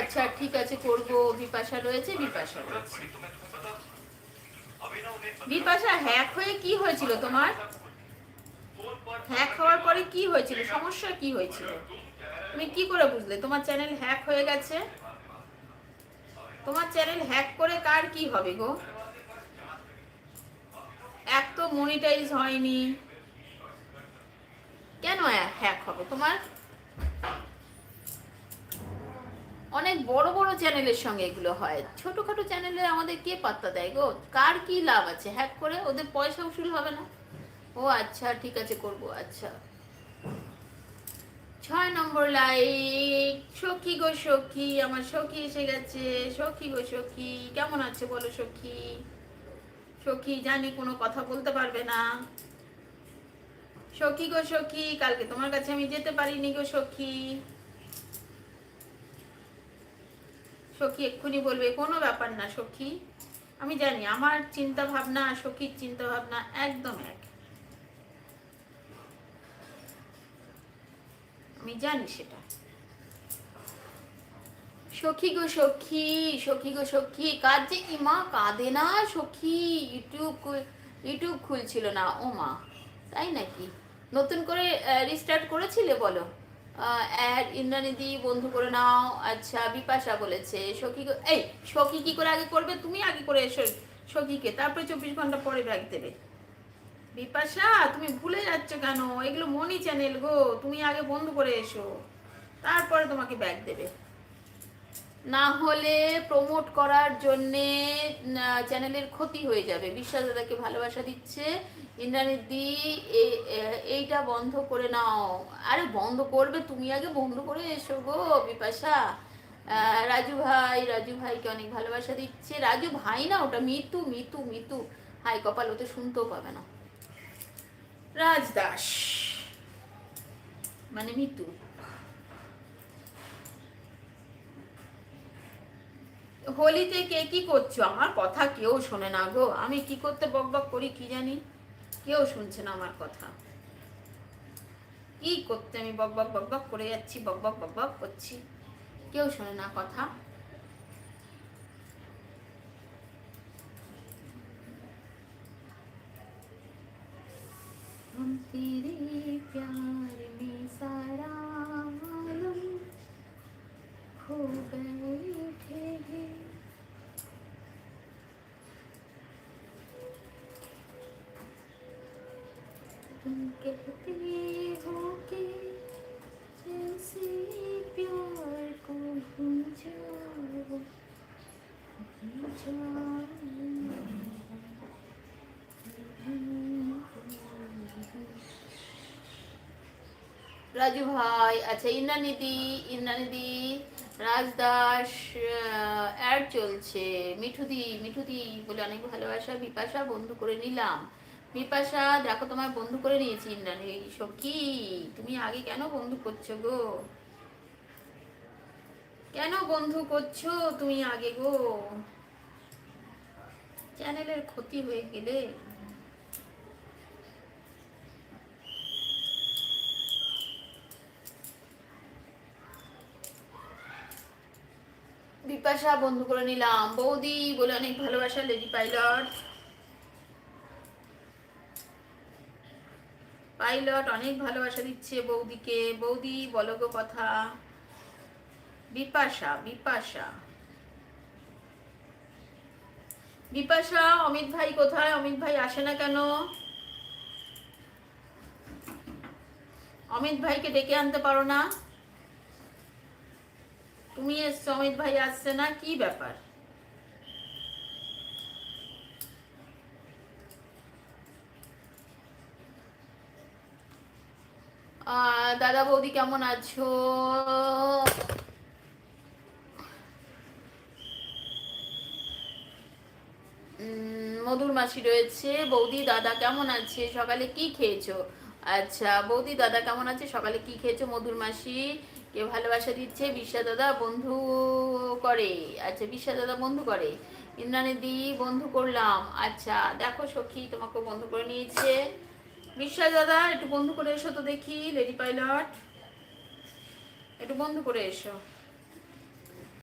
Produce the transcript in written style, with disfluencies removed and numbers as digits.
আচ্ছা ঠিক আছে করব। বিপাশা রয়েছে, বিপাশা রয়েছে। বিপাশা হ্যাক হয়ে কি হয়েছিল তোমার? হ্যাক হওয়ার পরে কি হয়েছিল, সমস্যা কি হয়েছিল? তুমি কি করে বুঝলে তোমার চ্যানেল হ্যাক হয়ে গেছে? তোমার চ্যানেল হ্যাক করে কার কি হবে গো? এক তো মনিটাইজ হয়নি, কেন হ্যাক হবে তোমার? অনেক বড় বড় চ্যানেলের সঙ্গে এগুলো হয়, ছোটখাটো চ্যানেলে আমাদের কে পাত্তা দেয় গো? কার কি লাভ আছে হ্যাক করে? ওদের পয়সা উসুল হবে না? ও আচ্ছা ঠিক আছে করব। আচ্ছা 6 নম্বর লাইক। সখী গো সখী, আমার সখী এসে গেছে। সখী গো সখী কেমন আছে বলো সখী? সখী জানি কোনো কথা বলতে পারবে না। সখী গো সখী, কালকে তোমার কাছে আমি যেতে পারিনি গো সখী। সখী এক্ষুনি বলবে কোনো ব্যাপার না সখী। আমি জানি আমার চিন্তা ভাবনা আর সখীর চিন্তা ভাবনা একদম এক, আমি জানি সেটা। সখী গো সখী, সখী গো সখী, কাঁদছে কি মা? কাঁদে না সখী, ইউটিউব খুলছিল না ও মা। তাই নাকি? নতুন করে রিস্টার্ট করেছিলে বলো? অ্যাড ইন্দ্রানিধি বন্ধু করে নাও। আচ্ছা বিপাশা বলেছে সখী এই সখী কি করে আগে করবে? তুমি আগে করে এসো সখীকে, তারপরে 24 ঘন্টা পরে ব্যাগ দেবে। বিপাশা তুমি ভুলে যাচ্ছ কেন? এগুলো মনি চ্যানেল গো, তুমি আগে বন্ধ করে এসো, তারপরে তোমাকে ব্যাগ দেবে। না হলে প্রমোট করার জন্যে চ্যানেলের ক্ষতি হয়ে যাবে। বিশ্বাস দাদাকে ভালোবাসা দিচ্ছে ইন্দ্রানিধি, এইটা বন্ধ করে নাও। আরে বন্ধ করবে তুমি, আগে বন্ধ করে এসো গো বিপাশা। রাজু ভাই, রাজু ভাইকে অনেক ভালোবাসা দিচ্ছে। রাজু ভাই না, ওটা মিতু, মিতু, মিতু। হাই কপাল, ওতে শুনতেও পাবে না। রাজদাস মানে মিতু। হোলিতে কে কি করছো? আমার কথা কেউ শোনে না গো, আমি কি করতে বক বক করি কি জানি, কেউ শুনছে না আমার কথা। কি করতে আমি বক বক বক বক করে যাচ্ছি, বক বক বক বক করছি, কেউ শোনে না কথা। हम तेरे प्यार में सारा आलम खो बैठे हैं। तुम कहते हो कि जैसे प्यार को भूल जाओ, भूल जाओ। রাজু ভাই, আচ্ছা ইন্দ্রানিধি, ইন্দ্রানিধি, রাজদাস অ্যাড চলছে। মিঠুদি, মিঠুদি বলে অনেক ভালোবাসা। বিপাশা বন্ধু করে নিলাম। বিপাশা দেখো তোমার বন্ধু করে নিয়েছি। ইন্দ্রানিধি সখী তুমি আগে কেন বন্ধু করছো গো? কেন বন্ধু করছো তুমি আগে গো? চ্যানেলের ক্ষতি হয়ে গেলে। বিপাশা বন্ধু করে নিলাম। বৌদি বলে অনেক ভালোবাসা। লেডি পাইলট, পাইলট অনেক ভালোবাসা দিচ্ছে বৌদিকে। বৌদি বলো গো কথা। বিপাশা, বিপাশা, বিপাশা। অমিত ভাই কোথায়? অমিত ভাই আসে না কেন? অমিত ভাইকে ডেকে আনতে পারো না? তুমি এসছো, অমিত ভাই আসছে না, কি ব্যাপার? দাদা বৌদি কেমন আছো? মধুর মাসি রয়েছে। বৌদি দাদা কেমন আছে? সকালে কি খেয়েছো? আচ্ছা বৌদি দাদা কেমন আছে? সকালে কি খেয়েছো? মধুর মাসি কে ভালোবাসা দিচ্ছে। বিশ্বা দাদা বন্ধু করে। আচ্ছা বিশ্বা দাদা বন্ধু করে। ইন্দ্রানিধি বন্ধু করলাম। আচ্ছা দেখো সখী তোমাকে বন্ধু করে নিয়েছে। বিশ্বা দাদা একটু বন্ধু করে এসো তো দেখি। লেডি পাইলট একটু বন্ধু করে এসো।